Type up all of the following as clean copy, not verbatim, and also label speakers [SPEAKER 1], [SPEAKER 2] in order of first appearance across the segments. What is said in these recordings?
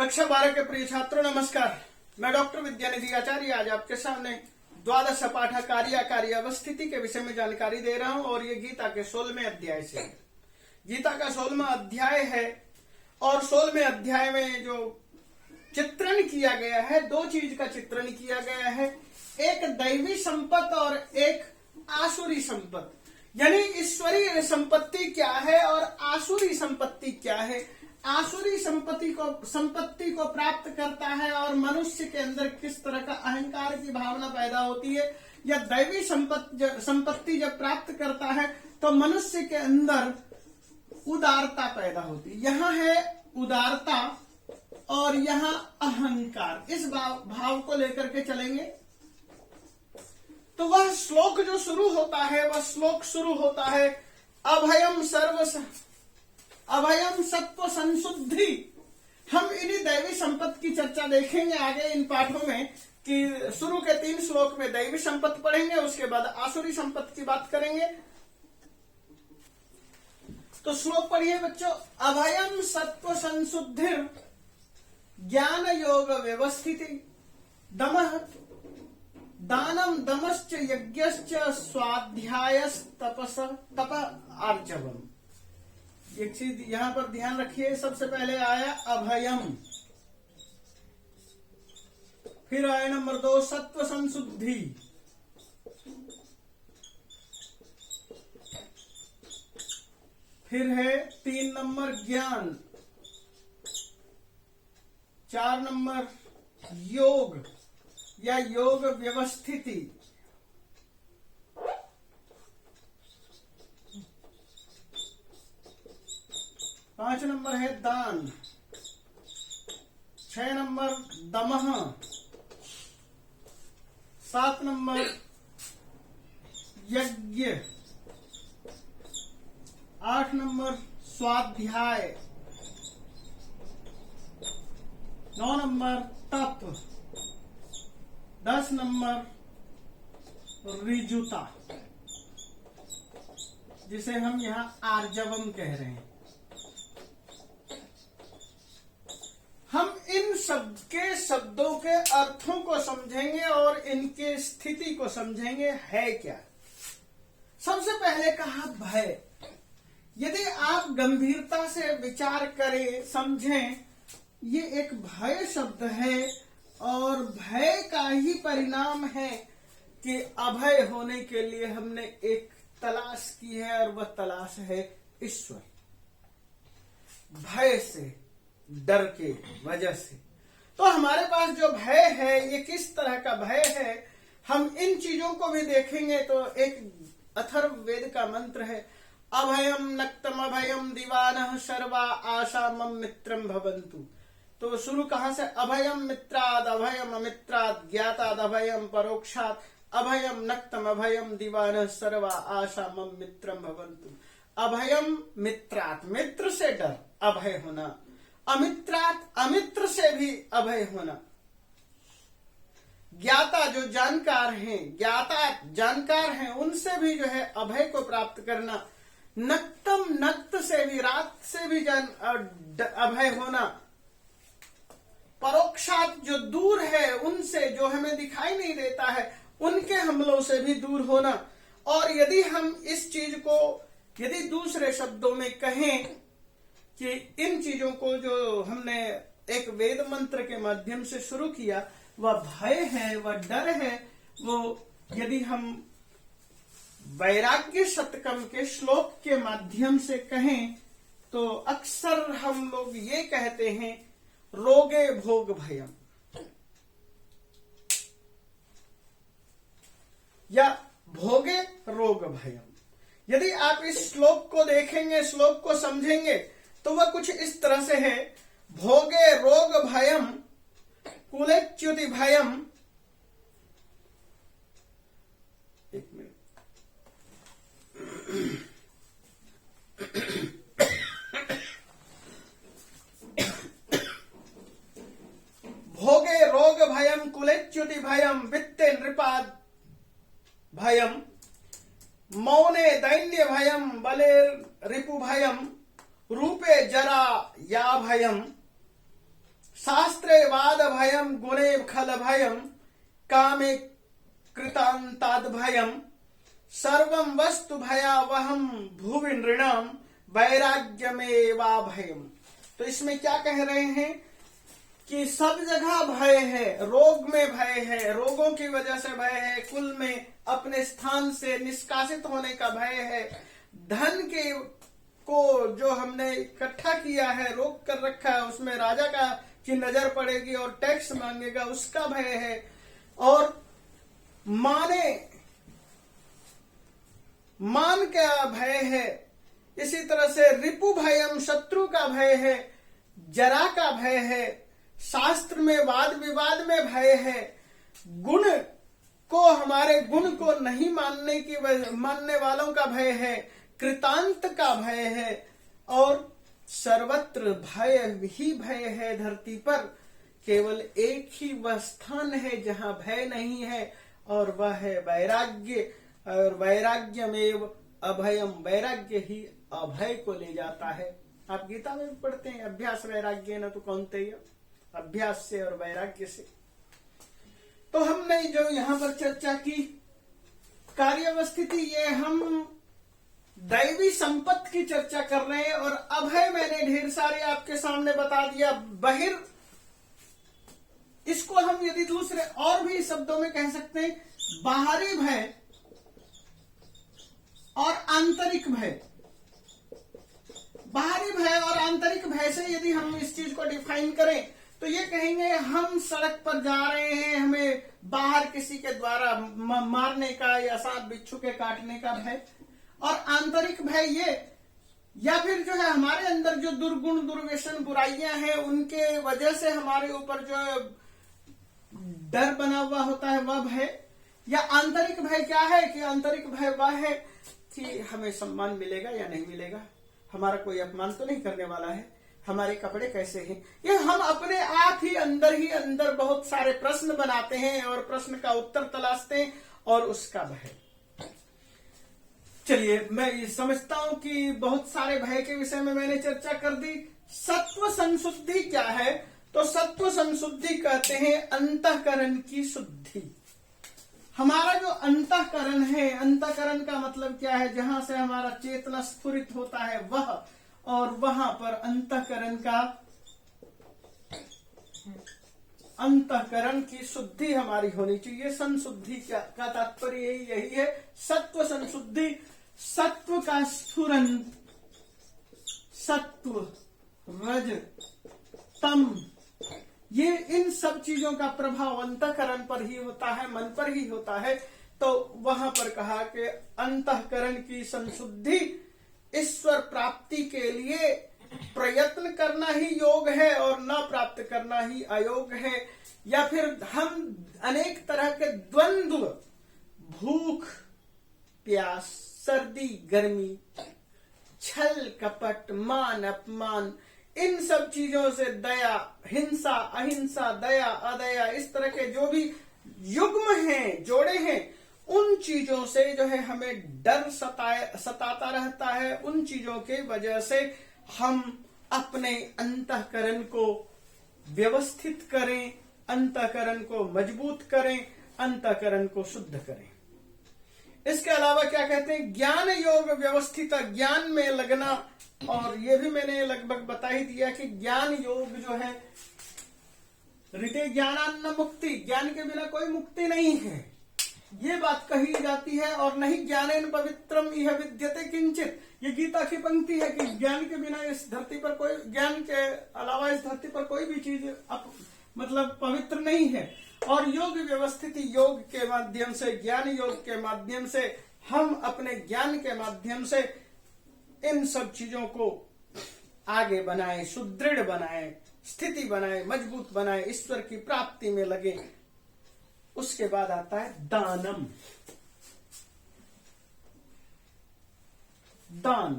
[SPEAKER 1] कक्षा 12 के प्रिय छात्रों नमस्कार। मैं डॉक्टर विद्यानिधि आचार्य आज आपके सामने द्वादश पाठ कार्य अवस्थिति के विषय में जानकारी दे रहा हूं और ये गीता के 16वें अध्याय से है। गीता का 16वां अध्याय है और 16वें अध्याय में जो चित्रण किया गया है, दो चीज का चित्रण किया गया है, एक दैवी संपत्ति और एक आसुरी संपत्ति। यानी ईश्वरीय संपत्ति क्या है और आसुरी संपत्ति क्या है। आसुरी संपत्ति को प्राप्त करता है और मनुष्य के अंदर किस तरह का अहंकार की भावना पैदा होती है, या दैवी संपत्ति जब प्राप्त करता है तो मनुष्य के अंदर उदारता पैदा होती है। यहाँ है उदारता और यहाँ अहंकार, इस भाव को लेकर के चलेंगे। तो वह श्लोक जो शुरू होता है, वह श्लोक शुरू होता है अभयम सत्व संशुद्धि। हम इन्हीं दैवी संपत्ति की चर्चा देखेंगे आगे इन पाठों में कि शुरू के 3 श्लोक में दैवी संपत्ति पढ़ेंगे, उसके बाद आसुरी संपत्ति की बात करेंगे। तो श्लोक पढ़िए बच्चों। अभयम सत्व संशुद्धि ज्ञान योग व्यवस्थिति दमः दानम दमश्च यज्ञश्च स्वाध्यायस तपस तप आर्जवम। एक चीज यहां पर ध्यान रखिए, सबसे पहले आया अभयम, फिर आया नंबर 2 सत्व संशुद्धि, फिर है 3 नंबर ज्ञान, 4 नंबर योग या योग व्यवस्थिति, 5 नंबर है दान, 6 नंबर दमः, 7 नंबर यज्ञ, 8 नंबर स्वाध्याय, 9 नंबर तप, 10 नंबर ऋजुता, जिसे हम यहाँ आर्जवम कह रहे हैं। हम इन शब्दों के अर्थों को समझेंगे और इनके स्थिति को समझेंगे है क्या। सबसे पहले कहा भय। यदि आप गंभीरता से विचार करें, समझें, ये एक भय शब्द है और भय का ही परिणाम है कि अभय होने के लिए हमने एक तलाश की है और वह तलाश है ईश्वर। भय से, डर के वजह से। तो हमारे पास जो भय है, ये किस तरह का भय है, हम इन चीजों को भी देखेंगे। तो एक अथर्ववेद का मंत्र है, अभयम नक्तम अभयम दीवानः सर्वा आशा मम मित्रम भवन्तु। तो शुरू कहां से, अभयम मित्राद अभयम अमित्राद ज्ञाताद अभयम परोक्षात अभयम नक्तम अभयम दीवानः सर्वा आशा मम मित्रम भवन्तु। अभयम मित्रात, मित्र से डर, अभय होना, अमित्रात, अमित्र से भी अभय होना, ज्ञाता जो जानकार हैं, ज्ञाता जानकार हैं, उनसे भी जो है अभय को प्राप्त करना, नक्तम, नक्त से भी, रात से भी अभय होना, परोक्षात जो दूर है, उनसे जो हमें दिखाई नहीं देता है, उनके हमलों से भी दूर होना। और यदि हम इस चीज को यदि दूसरे शब्दों में कहें कि इन चीजों को जो हमने एक वेद मंत्र के माध्यम से शुरू किया, वह भय है, वह डर है, वो यदि हम वैराग्य शतकम के श्लोक के माध्यम से कहें तो अक्सर हम लोग ये कहते हैं रोगे भोग भयम या भोगे रोग भयम। यदि आप इस श्लोक को देखेंगे, श्लोक को समझेंगे, तो वह कुछ इस तरह से है, भोगे रोग भयम कुलेच्युति भयम। एक मिनट। भोगे रोग भयम कुलेच्युति भयम वित्ते नृपाद भयम मौने दैन्य भयम बले रिपु भयम रूपे जरा या भयम शास्त्रे वाद भयम गुणे खल भयम कामे कृतांताद भयम सर्वम वस्तु भयावहम भुवि नृणाम वैराग्यमेवा भयम। तो इसमें क्या कह रहे हैं कि सब जगह भय है, रोग में भय है, रोगों की वजह से भय है, कुल में अपने स्थान से निष्कासित होने का भय है, धन के को जो हमने इकट्ठा किया है, रोक कर रखा है, उसमें राजा का की नजर पड़ेगी और टैक्स मांगेगा, उसका भय है, और मान का भय है, इसी तरह से रिपु भयम शत्रु का भय है, जरा का भय है, शास्त्र में वाद विवाद में भय है, गुण को हमारे गुण को नहीं मानने वालों का भय है, कृतांत का भय है, और सर्वत्र भय ही भय है। धरती पर केवल एक ही वह स्थान है जहां भय नहीं है, और वह है वैराग्य, और वैराग्यमेव अभयम, वैराग्य ही अभय को ले जाता है। आप गीता में भी पढ़ते हैं, अभ्यास वैराग्य न तो कौन्तेय, अभ्यास से और वैराग्य से। तो हमने जो यहाँ पर चर्चा की कार्यावस्थिति, ये हम दैवी संपत्ति की चर्चा कर रहे हैं, और अभय मैंने ढेर सारे आपके सामने बता दिया। बहिर, इसको हम यदि दूसरे और भी शब्दों में कह सकते हैं, बाहरी भय और आंतरिक भय। बाहरी भय और आंतरिक भय से यदि हम इस चीज को डिफाइन करें तो ये कहेंगे हम सड़क पर जा रहे हैं, हमें बाहर किसी के द्वारा मारने का या सांप बिच्छू के काटने का भय, और आंतरिक भय ये, या फिर जो है हमारे अंदर जो दुर्गुण दुर्व्यसन बुराइयां हैं उनके वजह से हमारे ऊपर जो डर बना हुआ होता है वह भय। या आंतरिक भय क्या है कि आंतरिक भय वह है कि हमें सम्मान मिलेगा या नहीं मिलेगा, हमारा कोई अपमान तो नहीं करने वाला है, हमारे कपड़े कैसे हैं, ये हम अपने आप ही अंदर बहुत सारे प्रश्न बनाते हैं और प्रश्न का उत्तर तलाशते हैं, और उसका भय। चलिए, मैं ये समझता हूं कि बहुत सारे भय के विषय में मैंने चर्चा कर दी। सत्व संशुद्धि क्या है? तो सत्व संशुद्धि कहते हैं अंतःकरण की शुद्धि। हमारा जो अंतःकरण है, अंतःकरण का मतलब क्या है? जहां से हमारा चेतना स्फुरित होता है वह, और वहां पर अंतःकरण की शुद्धि हमारी होनी चाहिए। संशुद्धि का तात्पर्य यही है, सत्व संशुद्धि, सत्व का स्फुरन, सत्व रज तम, ये इन सब चीजों का प्रभाव अंतःकरण पर ही होता है, मन पर ही होता है। तो वहां पर कहा कि अंतःकरण की संशुद्धि ईश्वर प्राप्ति के लिए प्रयत्न करना ही योग है और न प्राप्त करना ही अयोग है। या फिर हम अनेक तरह के द्वंद्व, भूख प्यास, सर्दी गर्मी, छल कपट, मान अपमान, इन सब चीजों से दया, हिंसा अहिंसा, दया अदया, इस तरह के जो भी युग्म हैं, जोड़े हैं, उन चीजों से जो है हमें डर सताता रहता है। उन चीजों के वजह से हम अपने अंतःकरण को व्यवस्थित करें, अंतःकरण को मजबूत करें, अंतःकरण को शुद्ध करें। इसके अलावा क्या कहते हैं? ज्ञान योग व्यवस्थित, ज्ञान में लगना, और ये भी मैंने लगभग बता ही दिया कि ज्ञान योग जो है, ऋते ज्ञानान्न मुक्ति, ज्ञान के बिना कोई मुक्ति नहीं है, ये बात कही जाती है। और नहीं ज्ञानेन पवित्रम इह विद्यते किंचित, ये गीता की पंक्ति है कि ज्ञान के बिना इस धरती पर कोई, ज्ञान के अलावा इस धरती पर कोई भी चीज मतलब पवित्र नहीं है। और योग व्यवस्थित, योग के माध्यम से, ज्ञान योग के माध्यम से हम अपने ज्ञान के माध्यम से इन सब चीजों को आगे बनाए, सुदृढ़ बनाए, स्थिति बनाए, मजबूत बनाए, ईश्वर की प्राप्ति में लगे। उसके बाद आता है दानम। दान,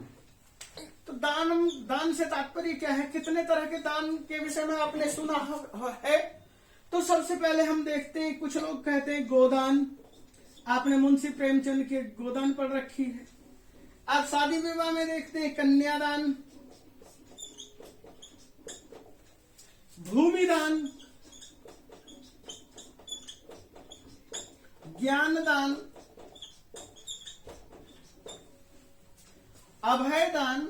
[SPEAKER 1] तो दान से तात्पर्य क्या है? कितने तरह के दान के विषय में आपने सुना है? तो सबसे पहले हम देखते हैं, कुछ लोग कहते हैं गोदान। आपने मुंशी प्रेमचंद की गोदान पढ़ रखी है। आप शादी विवाह में देखते हैं कन्यादान, भूमिदान, अन्नदान, अभयदान,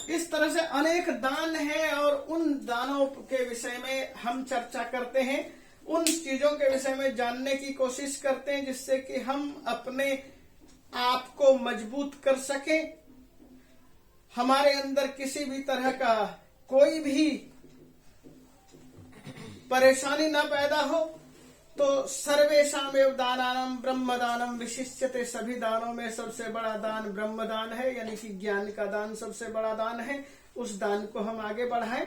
[SPEAKER 1] इस तरह से अनेक दान है और उन दानों के विषय में हम चर्चा करते हैं, उन चीजों के विषय में जानने की कोशिश करते हैं जिससे कि हम अपने आप को मजबूत कर सकें, हमारे अंदर किसी भी तरह का कोई भी परेशानी ना पैदा हो। तो सर्वेषां एव दानानां ब्रह्मदानम विशिष्यते, सभी दानों में सबसे बड़ा दान ब्रह्मदान है, यानी कि ज्ञान का दान सबसे बड़ा दान है। उस दान को हम आगे बढ़ाएं।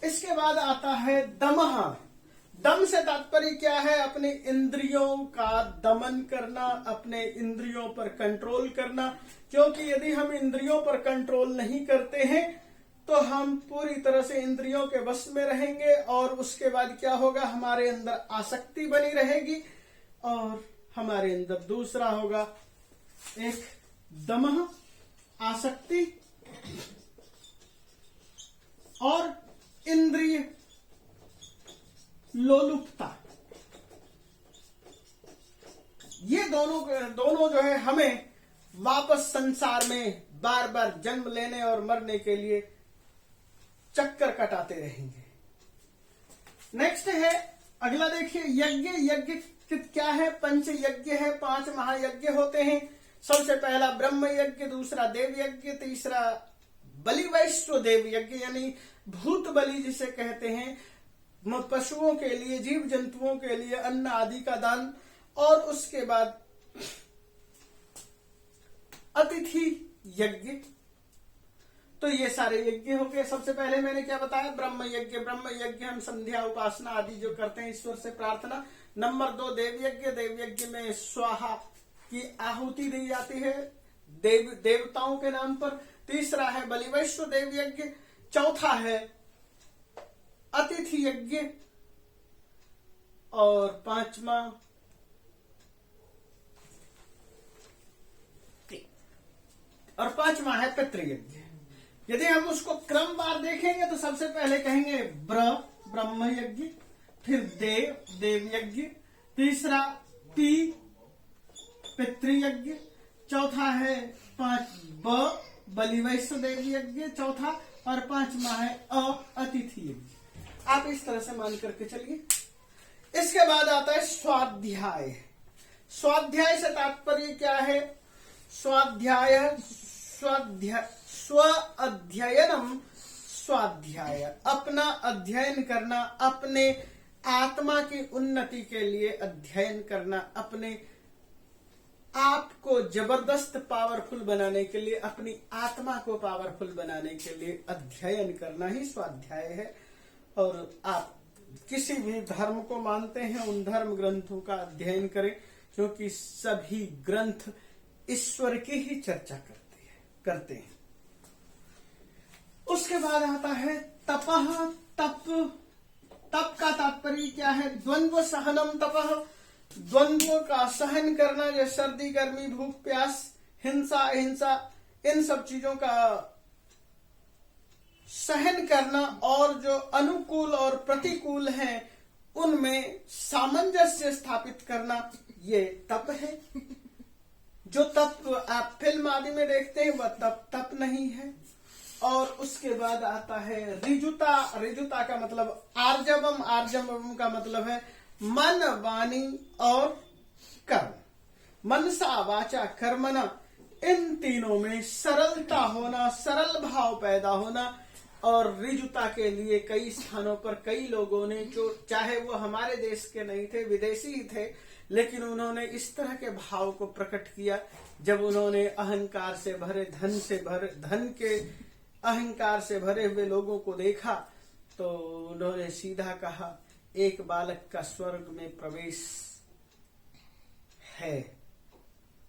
[SPEAKER 1] इसके बाद आता है दमः। दम से तात्पर्य क्या है? अपनी इंद्रियों का दमन करना, अपने इंद्रियों पर कंट्रोल करना, क्योंकि यदि हम इंद्रियों पर कंट्रोल नहीं करते हैं तो हम पूरी तरह से इंद्रियों के वश में रहेंगे और उसके बाद क्या होगा, हमारे अंदर आसक्ति बनी रहेगी और हमारे अंदर दूसरा होगा एक दमः, आसक्ति और इंद्रिय लोलुपता। ये दोनों जो है हमें वापस संसार में बार बार जन्म लेने और मरने के लिए चक्कर कटाते रहेंगे। नेक्स्ट है अगला, देखिए यज्ञ। यज्ञ क्या है? पंच यज्ञ है, 5 महायज्ञ होते हैं। सबसे पहला ब्रह्म यज्ञ, दूसरा देव यज्ञ, तीसरा बलि वैश्व देव यज्ञ यानी भूत बलि जिसे कहते हैं, पशुओं के लिए, जीव जंतुओं के लिए अन्न आदि का दान, और उसके बाद अतिथि यज्ञ। तो ये सारे यज्ञ हो गए। सबसे पहले मैंने क्या बताया? ब्रह्म यज्ञ। ब्रह्म यज्ञ हम संध्या उपासना आदि जो करते हैं ईश्वर से प्रार्थना। नंबर 2 देव यज्ञ। देव यज्ञ में स्वाहा की आहुति दी जाती है देवताओं के नाम पर। तीसरा है बलि वैश्व देव यज्ञ। चौथा है अतिथि यज्ञ और पांचवा है पितृयज्ञ। यदि हम उसको क्रमवार देखेंगे तो सबसे पहले कहेंगे ब्रह्म यज्ञ, फिर देव यज्ञ, तीसरा पितृयज्ञ, चौथा है बलि वैश्व देव यज्ञ चौथा, और पांचवा है अतिथि यज्ञ। आप इस तरह से मान करके चलिए। इसके बाद आता है स्वाध्याय। स्वाध्याय से तात्पर्य क्या है? स्व अध्ययनम स्वाध्याय, अपना अध्ययन करना, अपने आत्मा की उन्नति के लिए अध्ययन करना, अपने आप को जबरदस्त पावरफुल बनाने के लिए, अपनी आत्मा को पावरफुल बनाने के लिए अध्ययन करना ही स्वाध्याय है। और आप किसी भी धर्म को मानते हैं उन धर्म ग्रंथों का अध्ययन करें, क्योंकि सभी ग्रंथ ईश्वर की ही चर्चा करते हैं। उसके बाद आता है तपः। तप का तात्पर्य क्या है? द्वंद्व सहनम तपः, द्वंद्वों का सहन करना, जैसे सर्दी गर्मी भूख प्यास हिंसा अहिंसा, इन सब चीजों का सहन करना और जो अनुकूल और प्रतिकूल हैं उनमें सामंजस्य स्थापित करना, ये तप है। जो तप आप फिल्म आदि में देखते हैं वह तप नहीं है। और उसके बाद आता है ऋजुता। ऋजुता का मतलब आर्जवम। आर्जवम का मतलब है मन वाणी और कर्म। मनसा वाचा कर्मणा, इन तीनों में सरलता होना, सरल भाव पैदा होना। और ऋजुता के लिए कई स्थानों पर कई लोगों ने, जो चाहे वो हमारे देश के नहीं थे, विदेशी ही थे, लेकिन उन्होंने इस तरह के भाव को प्रकट किया जब उन्होंने अहंकार से भरे, धन के अहंकार से भरे हुए लोगों को देखा तो उन्होंने सीधा कहा एक बालक का स्वर्ग में प्रवेश है।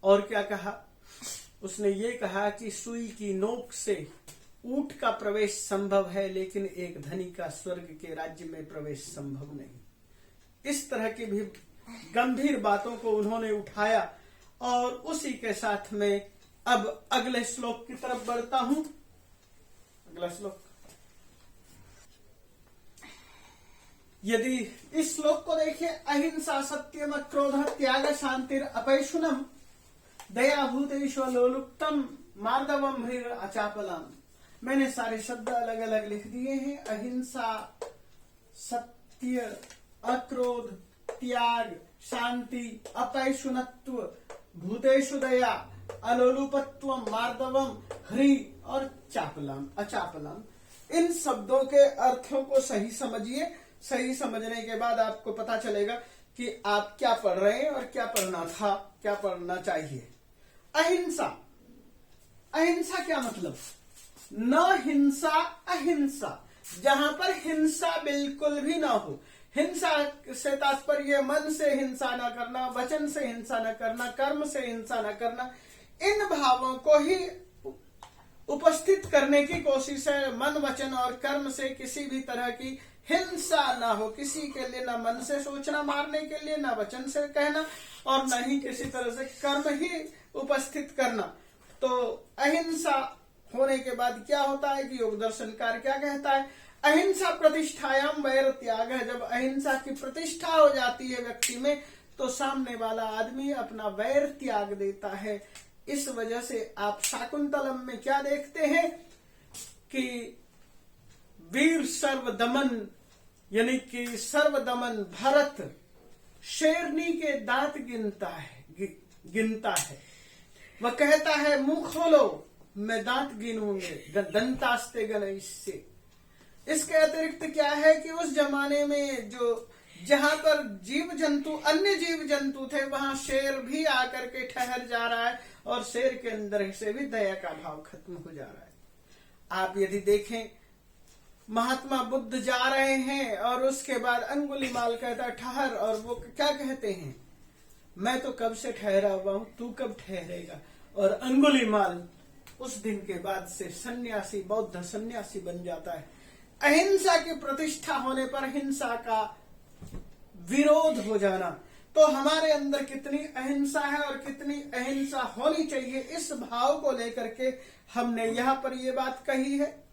[SPEAKER 1] और क्या कहा? उसने ये कहा कि सुई की नोक से ऊंट का प्रवेश संभव है, लेकिन एक धनी का स्वर्ग के राज्य में प्रवेश संभव नहीं। इस तरह की भी गंभीर बातों को उन्होंने उठाया। और उसी के साथ में अब अगले श्लोक की तरफ बढ़ता हूं। अगला श्लोक, यदि इस श्लोक को देखिए, अहिंसा सत्यम क्रोध त्याग शांतिर अपैशुनम दया भूतेषु लोलुप्तम मार्दवम ह्रीर अचापलम। मैंने सारे शब्द अलग अलग लिख दिए हैं। अहिंसा, सत्य, अक्रोध, त्याग, शांति, अपैशुनत्व, भूतेषु दया, अलोलुपत्व, मार्दवम, ह्री और चापलम, अचापलम। इन शब्दों के अर्थों को सही समझिए। सही समझने के बाद आपको पता चलेगा कि आप क्या पढ़ रहे हैं और क्या पढ़ना था, क्या पढ़ना चाहिए। अहिंसा, अहिंसा क्या मतलब? न हिंसा अहिंसा, जहां पर हिंसा बिल्कुल भी ना हो। हिंसा से तात्पर्य मन से हिंसा न करना, वचन से हिंसा न करना, कर्म से हिंसा न करना। इन भावों को ही उपस्थित करने की कोशिश है। मन, वचन और कर्म से किसी भी तरह की हिंसा ना हो। किसी के लिए ना मन से सोचना मारने के लिए, ना वचन से कहना, और न ही किसी तरह से कर्म ही उपस्थित करना। तो अहिंसा होने के बाद क्या होता है कि योग दर्शनकार क्या कहता है? अहिंसा प्रतिष्ठायाम वैर त्याग है। जब अहिंसा की प्रतिष्ठा हो जाती है व्यक्ति में, तो सामने वाला आदमी अपना वैर त्याग देता है। इस वजह से आप शाकुंतलम में क्या देखते हैं कि वीर सर्वदमन, यानी कि सर्वदमन भरत शेरनी के दांत गिनता है। वह कहता है, मुंह खोलो मैं दांत गिनूंगे, दंतास्ते गणेश से। इसके अतिरिक्त क्या है कि उस जमाने में जहां पर जीव जंतु, अन्य जीव जंतु थे, वहां शेर भी आकर के ठहर जा रहा है और शेर के अंदर से भी दया का भाव खत्म हो जा रहा है। आप यदि देखें, महात्मा बुद्ध जा रहे हैं और उसके बाद अंगुलीमाल कहता ठहर, और वो क्या कहते हैं? मैं तो कब से ठहरा हुआ हूं, तू कब ठहरेगा? और अंगुलीमाल उस दिन के बाद से सन्यासी, बौद्ध सन्यासी बन जाता है। अहिंसा की प्रतिष्ठा होने पर हिंसा का विरोध हो जाना। तो हमारे अंदर कितनी अहिंसा है और कितनी अहिंसा होनी चाहिए, इस भाव को लेकर के हमने यहाँ पर ये बात कही है।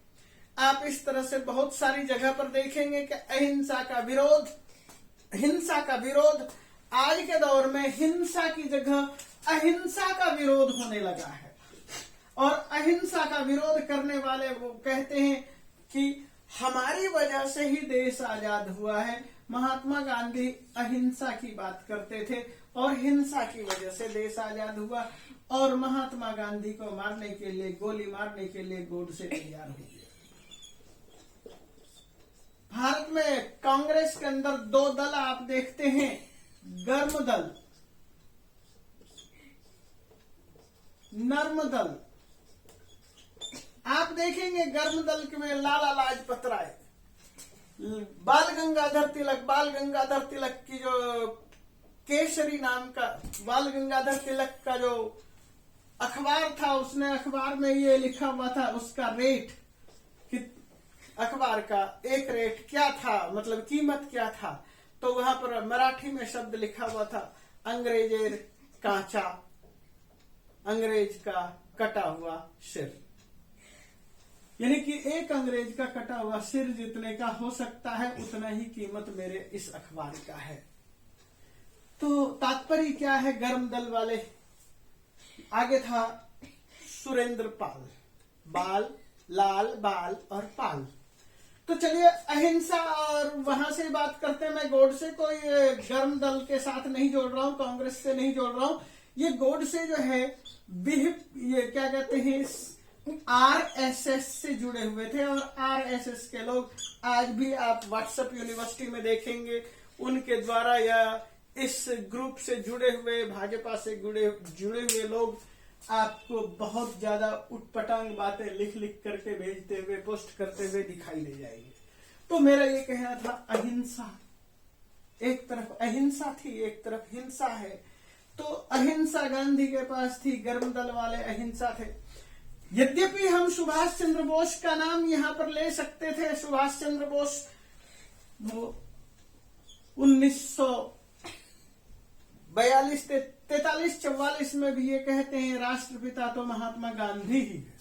[SPEAKER 1] आप इस तरह से बहुत सारी जगह पर देखेंगे कि अहिंसा का विरोध, हिंसा का विरोध। आज के दौर में हिंसा की जगह अहिंसा का विरोध होने लगा है, और अहिंसा का विरोध करने वाले वो कहते हैं कि हमारी वजह से ही देश आजाद हुआ है। महात्मा गांधी अहिंसा की बात करते थे और हिंसा की वजह से देश आजाद हुआ, और महात्मा गांधी को मारने के लिए, गोली मारने के लिए गोडसे तैयार हो गया। भारत में कांग्रेस के अंदर दो दल आप देखते हैं, गर्म दल, नर्म दल। आप देखेंगे गर्म दल में लाला लाजपत राय, बाल गंगाधर तिलक की जो केसरी नाम का बाल गंगाधर तिलक का जो अखबार था, उसने अखबार में ये लिखा हुआ था, उसका रेट, अखबार का एक रेट क्या था, मतलब कीमत क्या था, तो वहां पर मराठी में शब्द लिखा हुआ था, अंग्रेजेर कांचा, अंग्रेज का कटा हुआ सिर। यानी कि एक अंग्रेज का कटा हुआ सिर जितने का हो सकता है, उतना ही कीमत मेरे इस अखबार का है। तो तात्पर्य क्या है गर्म दल वाले? आगे था सुरेंद्र पाल, बाल, लाल, बाल और पाल। तो चलिए अहिंसा, और वहां से बात करते हैं। मैं गोडसे को ये गर्म दल के साथ नहीं जोड़ रहा हूं, कांग्रेस से नहीं जोड़ रहा हूं। ये गोडसे जो है ये क्या कहते हैं, आरएसएस से जुड़े हुए थे, और आरएसएस के लोग आज भी आप व्हाट्सएप यूनिवर्सिटी में देखेंगे, उनके द्वारा या इस ग्रुप से जुड़े हुए, भाजपा से जुड़े हुए लोग आपको बहुत ज्यादा उटपटांग बातें लिख करके भेजते हुए, पोस्ट करते हुए दिखाई दे जाएंगे। तो मेरा ये कहना था, अहिंसा, एक तरफ अहिंसा थी, एक तरफ हिंसा है। तो अहिंसा गांधी के पास थी, गर्म दल वाले अहिंसा थे। यद्यपि हम सुभाष चंद्र बोस का नाम यहां पर ले सकते थे। सुभाष चंद्र बोस वो 1942-43-44 में भी ये कहते हैं, राष्ट्रपिता तो महात्मा गांधी ही है।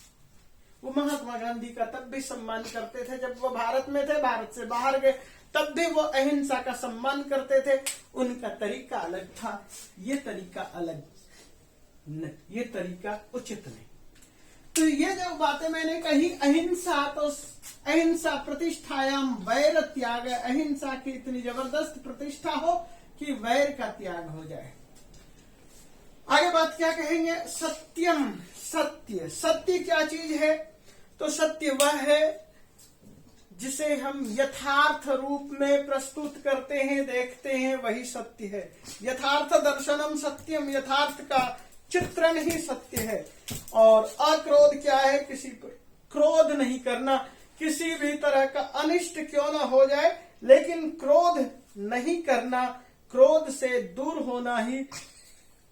[SPEAKER 1] वो महात्मा गांधी का तब भी सम्मान करते थे जब वो भारत में थे, भारत से बाहर गए तब भी वो अहिंसा का सम्मान करते थे। उनका तरीका अलग था, ये तरीका अलग नहीं, ये तरीका उचित नहीं। तो ये जो बातें मैंने कही, अहिंसा तो अहिंसा प्रतिष्ठायाम वैर त्याग, अहिंसा की इतनी जबरदस्त प्रतिष्ठा हो कि वैर का त्याग हो जाए। आगे बात क्या कहेंगे, सत्यम, सत्य। सत्य क्या चीज है? तो सत्य वह है जिसे हम यथार्थ रूप में प्रस्तुत करते हैं, देखते हैं, वही सत्य है। यथार्थ दर्शनम सत्यम, यथार्थ का चित्रण ही सत्य है। और अक्रोध क्या है? किसी पर क्रोध नहीं करना, किसी भी तरह का अनिष्ट क्यों ना हो जाए, लेकिन क्रोध नहीं करना, क्रोध से दूर होना ही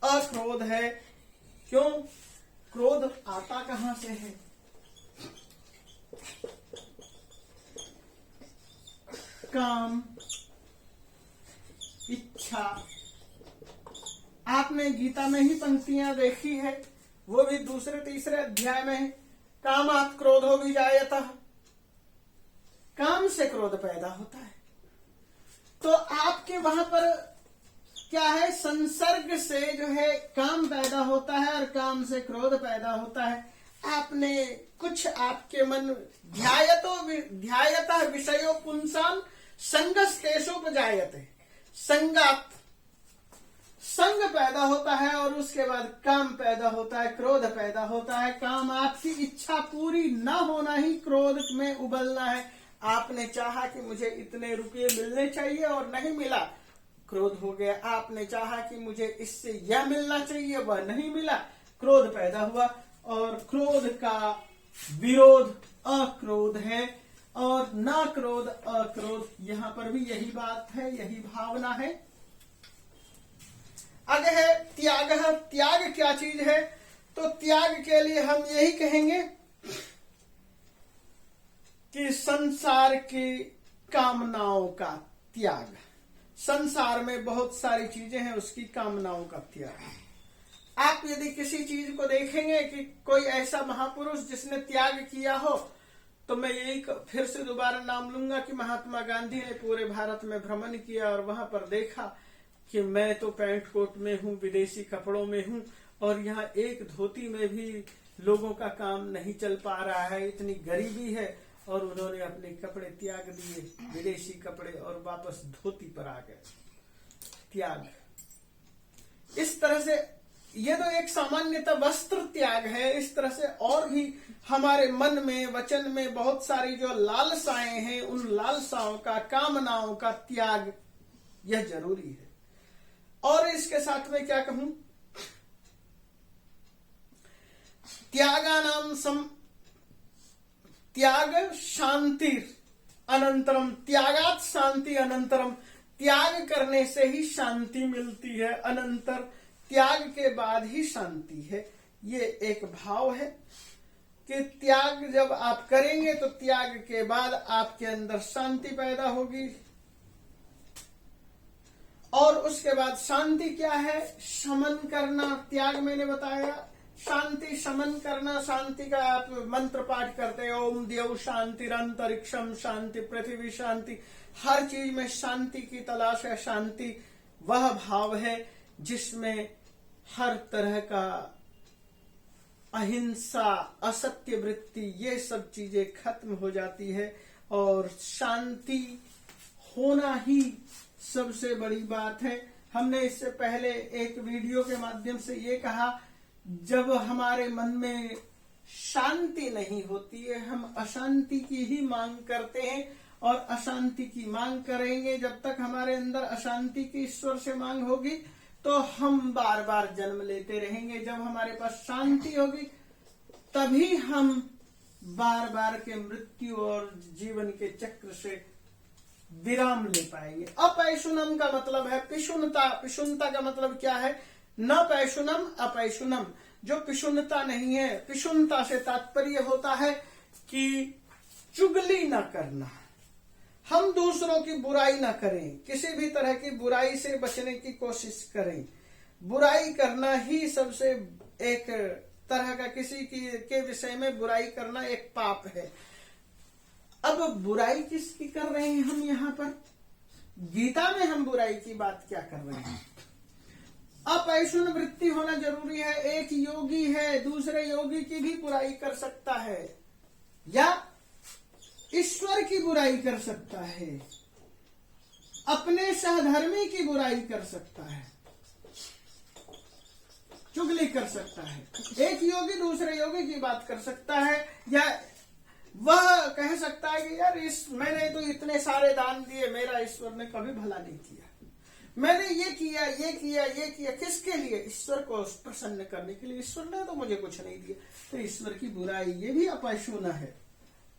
[SPEAKER 1] अक्रोध है। क्यों? क्रोध आता कहां से है? काम, इच्छा। आपने गीता में ही पंक्तियां देखी है, वो भी दूसरे तीसरे अध्याय में है। कामात् क्रोधो विजायतः, काम से क्रोध पैदा होता है। तो आपके वहां पर क्या है? संसर्ग से जो है काम पैदा होता है और काम से क्रोध पैदा होता है। आपने कुछ आपके मन ध्यायतः विषयो पुंसाम संगस्तेषोपजायते, संगात संग पैदा होता है और उसके बाद काम पैदा होता है, क्रोध पैदा होता है। काम, आपकी इच्छा पूरी न होना ही क्रोध में उबलना है। आपने चाहा कि मुझे इतने रुपये मिलने चाहिए और नहीं मिला, क्रोध हो गया। आपने चाहा कि मुझे इससे यह मिलना चाहिए, वह नहीं मिला, क्रोध पैदा हुआ। और क्रोध का विरोध अक्रोध है और ना क्रोध अक्रोध। यहां पर भी यही बात है, यही भावना है। आगे है त्याग। त्याग क्या चीज है? तो त्याग के लिए हम यही कहेंगे कि संसार की कामनाओं का त्याग। संसार में बहुत सारी चीजें हैं, उसकी कामनाओं का त्याग। आप यदि किसी चीज को देखेंगे कि कोई ऐसा महापुरुष जिसने त्याग किया हो, तो मैं यही फिर से दोबारा नाम लूंगा कि महात्मा गांधी ने पूरे भारत में भ्रमण किया और वहां पर देखा कि मैं तो पैंट कोट में हूँ, विदेशी कपड़ों में हूँ, और यहाँ एक धोती में भी लोगों का काम नहीं चल पा रहा है, इतनी गरीबी है। और उन्होंने अपने कपड़े त्याग दिए, विदेशी कपड़े, और वापस धोती पर आ गए। त्याग इस तरह से, ये तो एक सामान्यतः वस्त्र त्याग है। इस तरह से और भी हमारे मन में, वचन में बहुत सारी जो लालसाएं हैं, उन लालसाओं का, कामनाओं का त्याग यह जरूरी है। और इसके साथ में क्या कहूं, त्याग शांति अनंतरम, त्यागात शांति अनंतरम। त्याग करने से ही शांति मिलती है, अनंतर त्याग के बाद ही शांति है। ये एक भाव है कि त्याग जब आप करेंगे तो त्याग के बाद आपके अंदर शांति पैदा होगी। और उसके बाद शांति क्या है? शमन करना। त्याग मैंने बताया, शांति शमन करना। शांति का आप मंत्र पाठ करते हैं, ओम देव शांतिरंतरिक्षम शांति पृथ्वी शांति। हर चीज में शांति की तलाश है। शांति वह भाव है जिसमें हर तरह का अहिंसा, असत्य वृत्ति, ये सब चीजें खत्म हो जाती है। और शांति होना ही सबसे बड़ी बात है। हमने इससे पहले एक वीडियो के माध्यम से ये कहा, जब हमारे मन में शांति नहीं होती है, हम अशांति की ही मांग करते हैं। और अशांति की मांग करेंगे, जब तक हमारे अंदर अशांति की ईश्वर से मांग होगी तो हम बार बार जन्म लेते रहेंगे। जब हमारे पास शांति होगी तभी हम बार बार के मृत्यु और जीवन के चक्र से विराम ले पाएंगे। अपैशुनम का मतलब है पिशुनता। पिशुनता का मतलब क्या है? न पैशुनम अपैशुनम, जो पिशुनता नहीं है। पिशुनता से तात्पर्य होता है कि चुगली न करना, हम दूसरों की बुराई न करें, किसी भी तरह की बुराई से बचने की कोशिश करें। बुराई करना ही सबसे एक तरह का, किसी के विषय में बुराई करना एक पाप है। अब बुराई किसकी कर रहे हैं हम यहाँ पर? गीता में हम बुराई की बात क्या कर रहे हैं? अपैशुन वृत्ति होना जरूरी है। एक योगी है दूसरे योगी की भी बुराई कर सकता है, या ईश्वर की बुराई कर सकता है, अपने सहधर्मी की बुराई कर सकता है, चुगली कर सकता है। एक योगी दूसरे योगी की बात कर सकता है, या वह कह सकता है कि यार मैंने तो इतने सारे दान दिए, मेरा ईश्वर ने कभी भला नहीं किया, मैंने ये किया ये किया ये किया। किसके लिए? ईश्वर को प्रसन्न करने के लिए। ईश्वर ने तो मुझे कुछ नहीं दिया। तो ईश्वर की बुराई, ये भी अपैशुन है।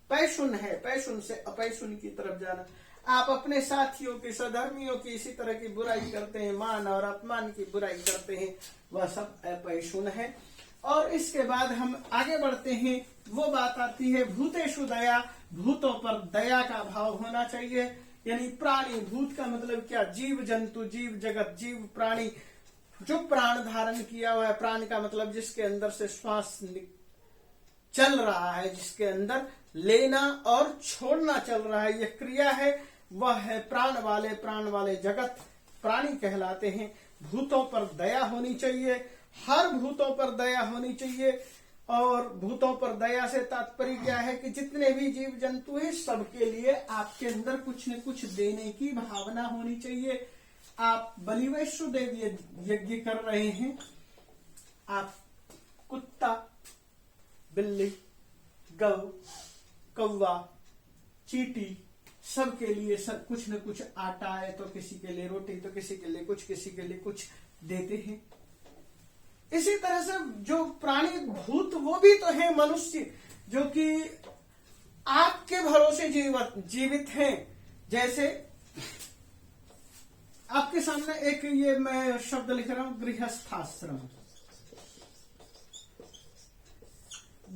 [SPEAKER 1] पैशुन है, पैशुन से अपैशुन की तरफ जाना। आप अपने साथियों की, सधर्मियों की इसी तरह की बुराई करते हैं, मान और अपमान की बुराई करते हैं, वह सब अपैशुन है। और इसके बाद हम आगे बढ़ते हैं, वो बात आती है भूतेषु दया। भूतों पर दया का भाव होना चाहिए। यानी प्राणी, भूत का मतलब क्या? जीव जंतु, जीव जगत, जीव प्राणी, जो प्राण धारण किया हुआ है। प्राण का मतलब जिसके अंदर से श्वास चल रहा है, जिसके अंदर लेना और छोड़ना चल रहा है, यह क्रिया है, वह है प्राण वाले जगत प्राणी कहलाते हैं। भूतों पर दया होनी चाहिए, हर भूतों पर दया होनी चाहिए। और भूतों पर दया से तात्पर्य क्या है कि जितने भी जीव जंतु हैं सबके लिए आपके अंदर कुछ न कुछ देने की भावना होनी चाहिए। आप बलि वैष्णोदेव यज्ञ कर रहे हैं, आप कुत्ता, बिल्ली, गौ, कौवा, चींटी, सबके लिए सब कुछ न कुछ, आटा है तो किसी के लिए रोटी, तो किसी के लिए कुछ, किसी के लिए कुछ देते हैं। इसी तरह से जो प्राणी भूत, वो भी तो है मनुष्य, जो कि आपके भरोसे जीवित हैं। जैसे आपके सामने एक ये मैं शब्द लिख रहा हूं, गृहस्थाश्रम।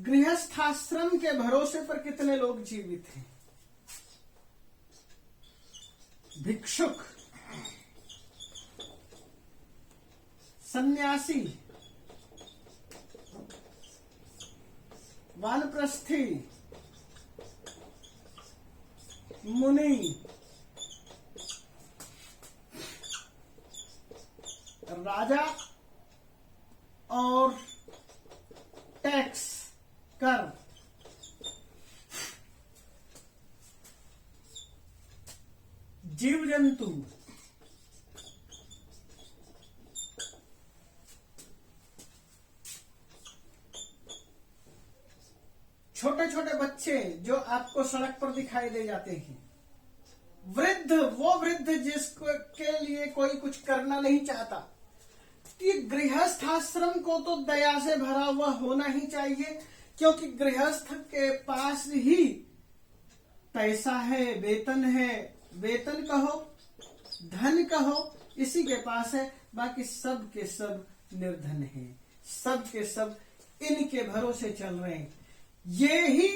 [SPEAKER 1] गृहस्थाश्रम के भरोसे पर कितने लोग जीवित हैं? भिक्षुक, सन्यासी, वानप्रस्थी, मुनि, राजा और टैक्स कर, जीव जंतु, छोटे छोटे बच्चे जो आपको सड़क पर दिखाई दे जाते हैं, वृद्ध, वो वृद्ध जिसको के लिए कोई कुछ करना नहीं चाहता। ये गृहस्थ आश्रम को तो दया से भरा हुआ होना ही चाहिए, क्योंकि गृहस्थ के पास ही पैसा है, वेतन कहो, धन कहो, इसी के पास है। बाकी सब के सब निर्धन है, सब के सब इनके भरोसे चल रहे हैं। ये ही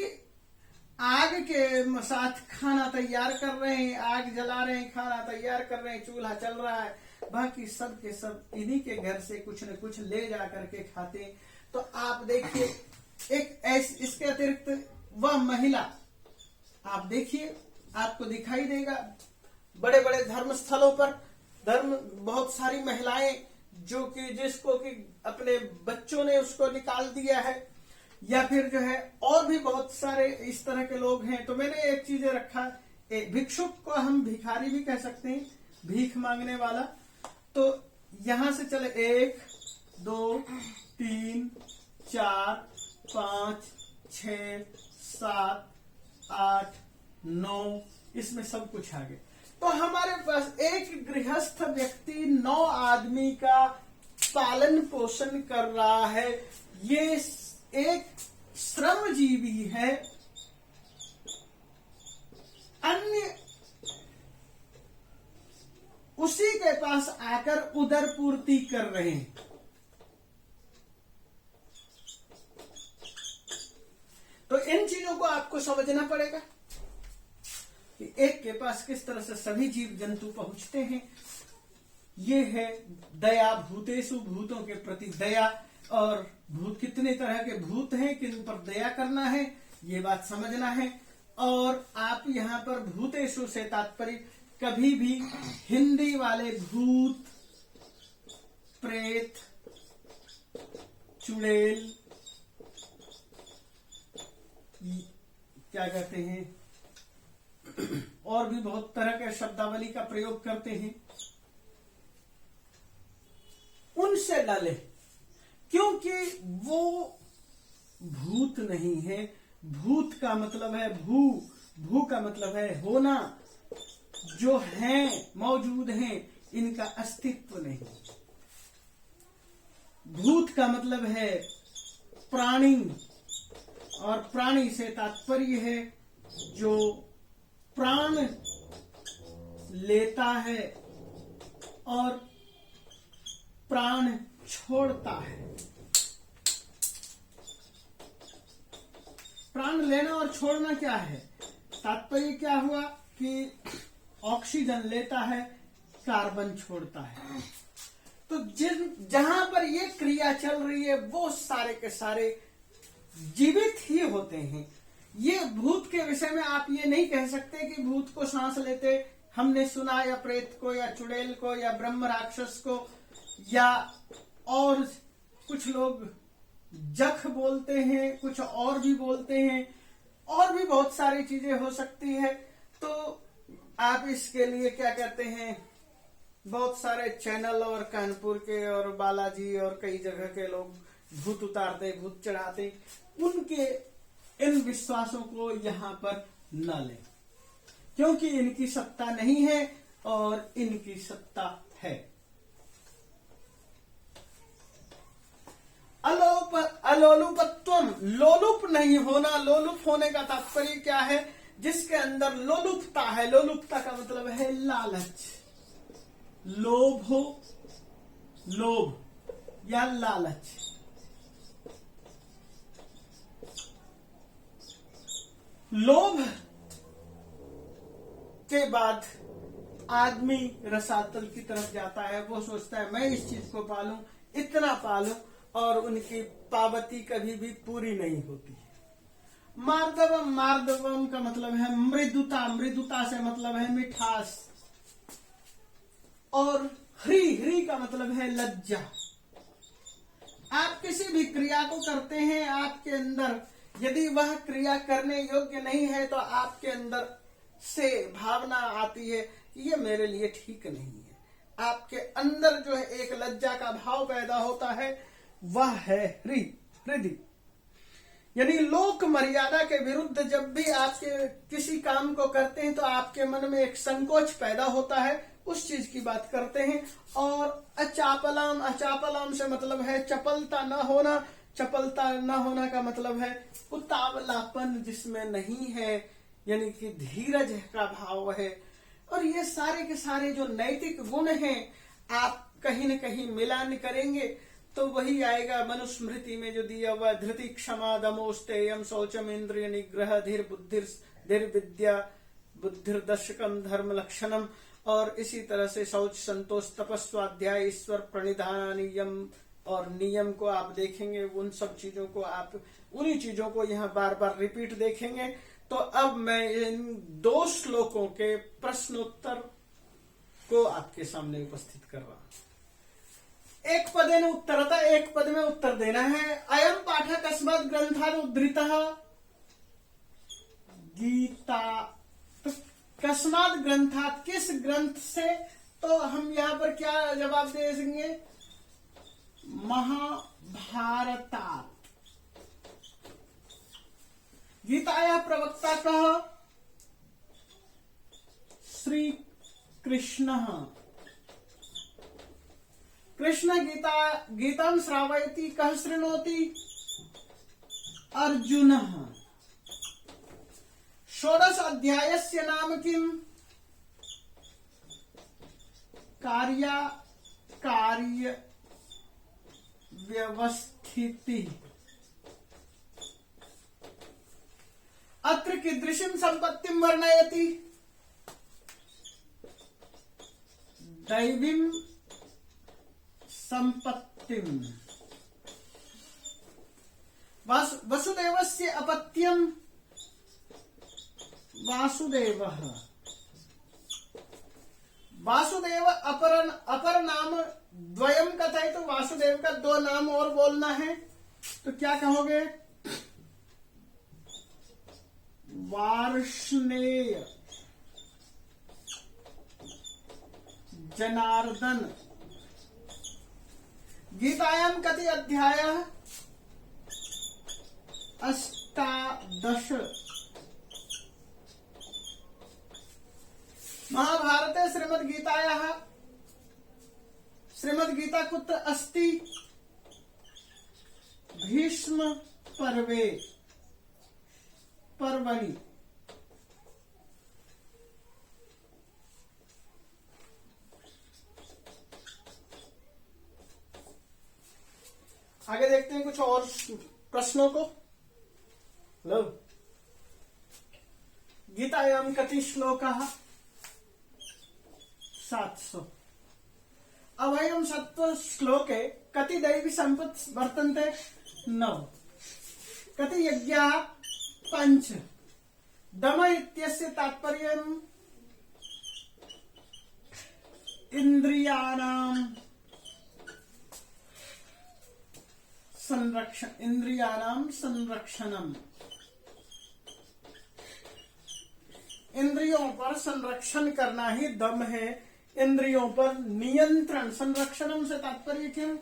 [SPEAKER 1] आग के साथ खाना तैयार कर रहे हैं, आग जला रहे हैं, खाना तैयार कर रहे हैं, चूल्हा चल रहा है, बाकी सब के सब इन्हीं के घर से कुछ न कुछ ले जा करके खाते हैं। तो आप देखिए, एक ऐसी, इसके अतिरिक्त वह महिला, आप देखिए, आपको दिखाई देगा बड़े बड़े धर्म स्थलों पर बहुत सारी महिलाएं, जो कि जिसको कि अपने बच्चों ने उसको निकाल दिया है, या फिर जो है और भी बहुत सारे इस तरह के लोग हैं। तो मैंने एक चीज रखा, भिक्षुक को हम भिखारी भी कह सकते हैं, भीख मांगने वाला। तो यहां से चले 1 2 3 4 5 6 7 8 9, इसमें सब कुछ आ गया। तो हमारे पास एक गृहस्थ व्यक्ति 9 आदमी का पालन पोषण कर रहा है। ये एक श्रमजीवी है। अन्य उसी के पास आकर उदर पूर्ति कर रहे हैं। तो इन चीजों को आपको समझना पड़ेगा कि एक के पास किस तरह से सभी जीव जंतु पहुंचते हैं। ये है दया, भूतेषु, भूतों के प्रति दया। और भूत कितने तरह के भूत हैं, किन पर दया करना है, ये बात समझना है। और आप यहाँ पर भूतेषु से तात्पर्य कभी भी हिंदी वाले भूत, प्रेत, चुड़ैल, क्या कहते हैं, और भी बहुत तरह के शब्दावली का प्रयोग करते हैं, उनसे डले, क्योंकि वो भूत नहीं है। भूत का मतलब है भू का मतलब है होना, जो हैं, मौजूद हैं, इनका अस्तित्व नहीं। भूत का मतलब है प्राणी, और प्राणी से तात्पर्य है जो प्राण लेता है और प्राण छोड़ता है। प्राण लेना और छोड़ना क्या है? तात्पर्य क्या हुआ कि ऑक्सीजन लेता है, कार्बन छोड़ता है। तो जहां पर ये क्रिया चल रही है वो सारे के सारे जीवित ही होते हैं। ये भूत के विषय में आप ये नहीं कह सकते कि भूत को सांस लेते हमने सुना, या प्रेत को, या चुड़ैल को, या ब्रह्म राक्षस को, या और कुछ लोग जख बोलते हैं, कुछ और भी बोलते हैं, और भी बहुत सारी चीजें हो सकती है। तो आप इसके लिए क्या कहते हैं, बहुत सारे चैनल और कानपुर के और बालाजी और कई जगह के लोग भूत उतारते, भूत चढ़ाते, उनके इन विश्वासों को यहाँ पर न लें, क्योंकि इनकी सत्ता नहीं है और इनकी सत्ता है। अलोलुपत्वम, लोलुप नहीं होना। लोलुप होने का तात्पर्य क्या है? जिसके अंदर लोलुपता है। लोलुपता का मतलब है लालच, लोभ हो, लोभ या लालच। लोभ के बाद आदमी रसातल की तरफ जाता है। वो सोचता है मैं इस चीज को पालूं, इतना पालूं, और उनकी पावती कभी भी पूरी नहीं होती है। मार्दवम, मार्दवम का मतलब है मृदुता, मृदुता से मतलब है मिठास। और ह्री, ह्री का मतलब है लज्जा। आप किसी भी क्रिया को करते हैं, आपके अंदर यदि वह क्रिया करने योग्य नहीं है तो आपके अंदर से भावना आती है कि ये मेरे लिए ठीक नहीं है। आपके अंदर जो है एक लज्जा का भाव पैदा होता है, वह है हृदय। यानी लोक मर्यादा के विरुद्ध जब भी आपके किसी काम को करते हैं तो आपके मन में एक संकोच पैदा होता है, उस चीज की बात करते हैं। और अचापलाम, अचापलाम से मतलब है चपलता न होना। चपलता न होना का मतलब है उतावलापन जिसमें नहीं है, यानी कि धीरज का भाव है। और ये सारे के सारे जो नैतिक गुण हैं, आप कहीं न कहीं मिलान करेंगे तो वही आएगा मनुस्मृति में जो दिया हुआ, धृति, क्षमा, दमोस्तेयम, शौचम, इंद्रिय निग्रह, धीर बुद्धिर, धीर विद्या, बुद्धिर्दशकम, धर्म लक्षणम। और इसी तरह से शौच, संतोष, तपस्वाध्याय, ईश्वर प्रणिधान, नियम, और नियम को आप देखेंगे। उन सब चीजों को आप, उन्हीं चीजों को यहाँ बार बार रिपीट देखेंगे। तो अब मैं इन 2 श्लोकों के प्रश्नोत्तर को आपके सामने उपस्थित कर रहा हूं। एक पदे न उत्तरता, एक पद में उत्तर देना है। अयम पाठ कस्मात् ग्रंथात् उद्धृतः गीता। तो कस्मात् ग्रंथात्, किस ग्रंथ से? तो हम यहाँ पर क्या जवाब दे देंगे? महाभारतात्। गीताया प्रवक्ता कः? श्री कृष्णः। कृष्ण गीतां श्रावयति, कः शृणोति? अर्जुनः। षोडश अध्यायस्य नाम किम्? कार्य व्यवस्थिति। अत्र कीदृशीं संपत्तिं वर्णयति? दैवीं संपत्तिम्। वसुदेवस्य अपत्यम् वासुदेवः। वासुदेव अपर नाम द्वयम कथयतु, तो वासुदेव का दो नाम और बोलना है, तो क्या कहोगे? वार्ष्णेय, जनार्दन। गीतायां कति अध्यायः? 18। महाभारते श्रीमद्गीतायाः श्रीमद्गीता कुत्र अस्ति? भीष्म पर्वणि। आगे देखते हैं कुछ और प्रश्नों को। लो, गीतायां कति श्लोकाः? 700। अवयं सत्व श्लोके कति दैवी संपत् वर्तन्ते? 9। कति यज्ञाः? 5। दम इत्यस्य तात्पर्यम् इंद्रियाणां संरक्षणम्। इंद्रियों पर संरक्षण करना ही दम है। इंद्रियों पर नियंत्रण, संरक्षणम से तात्पर्य किम?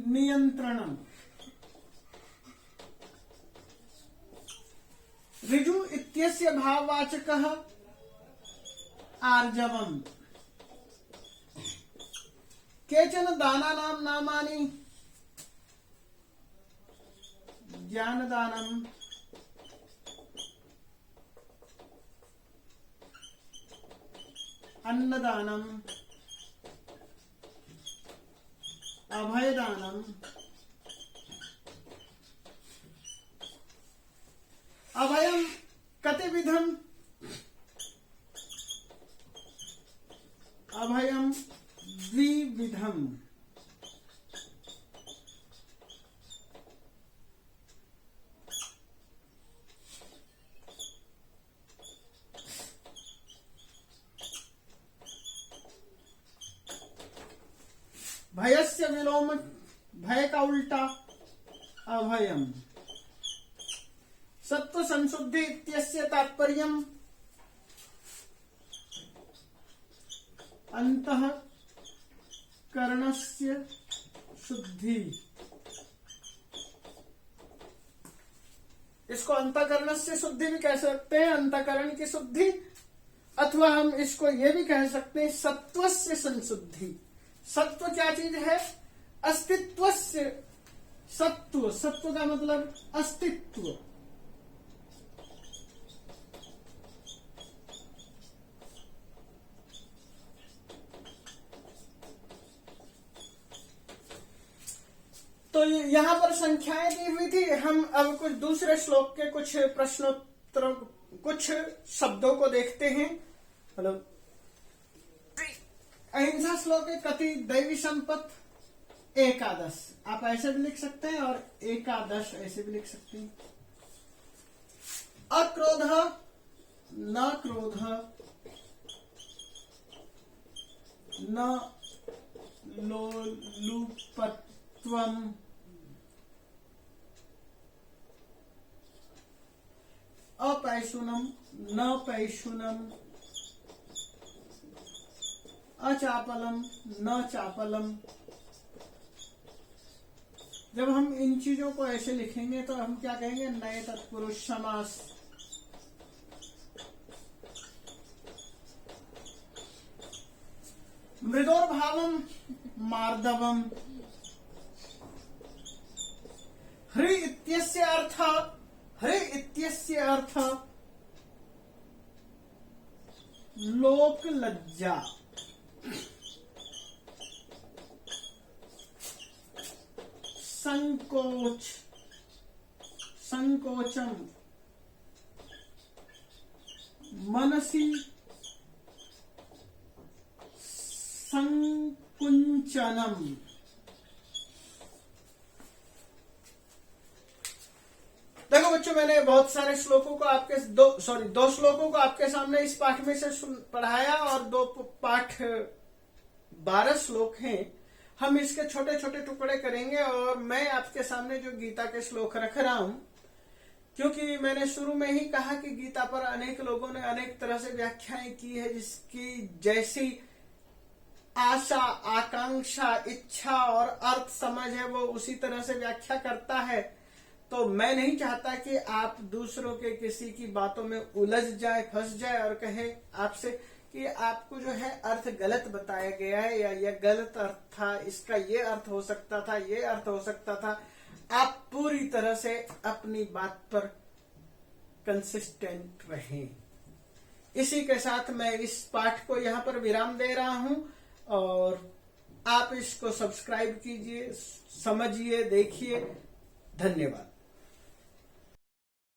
[SPEAKER 1] नियंत्रणम। ऋजु इत्यस्य भाववाचकः आर्जवम्। केचन दानानां नामानि ज्ञानदानम्, अन्नदानम्, अभयदानम्, अभयम् कतिविधम्? अभयम् द्विविधम्। भयस्य विलोम, भय का उल्टा अभयम्। सत्व संशुद्धि इत्यस्य तात्पर्यम् अंतःकरणस्य शुद्धि। इसको अंतःकरणस्य शुद्धि भी कह सकते हैं, अंतःकरण की शुद्धि, अथवा हम इसको ये भी कह सकते हैं सत्वस्य संशुद्धि। सत्व क्या चीज है? अस्तित्व से सत्व। सत्व का मतलब अस्तित्व। तो यहां पर संख्याएं दी हुई थी। हम अब कुछ दूसरे श्लोक के कुछ प्रश्नोत्तर, कुछ शब्दों को देखते हैं। मतलब अहिंसा श्लोक के कति दैवी संपत्? 11। आप ऐसे भी लिख सकते हैं और 11 ऐसे भी लिख सकते हैं। अक्रोध, न क्रोध, न लोलुपत्वम्, अपैशुनम, न पैशुनम, अचापलम, न चापलम। जब हम इन चीजों को ऐसे लिखेंगे तो हम क्या कहेंगे? नए तत्पुरुष समास। मृदोर्भावम, मार्दवम। ह्री इत्यस्य अर्थ लोक लज्जा। संकोचम, मनसी संकुंचनम। देखो बच्चों, मैंने बहुत सारे श्लोकों को दो श्लोकों को आपके सामने इस पाठ में से पढ़ाया, और दो पाठ 12 श्लोक हैं। हम इसके छोटे छोटे टुकड़े करेंगे, और मैं आपके सामने जो गीता के श्लोक रख रहा हूं, क्योंकि मैंने शुरू में ही कहा कि गीता पर अनेक लोगों ने अनेक तरह से व्याख्याएं की है, जिसकी जैसी आशा, आकांक्षा, इच्छा और अर्थ समझ है वो उसी तरह से व्याख्या करता है। तो मैं नहीं चाहता कि आप दूसरों के किसी की बातों में उलझ जाए, फंस जाए और कहे आपसे कि आपको जो है अर्थ गलत बताया गया है, या यह गलत अर्थ था, इसका ये अर्थ हो सकता था, ये अर्थ हो सकता था। आप पूरी तरह से अपनी बात पर कंसिस्टेंट रहें। इसी के साथ मैं इस पाठ को यहाँ पर विराम दे रहा हूं, और आप इसको सब्सक्राइब कीजिए, समझिए, देखिए। धन्यवाद।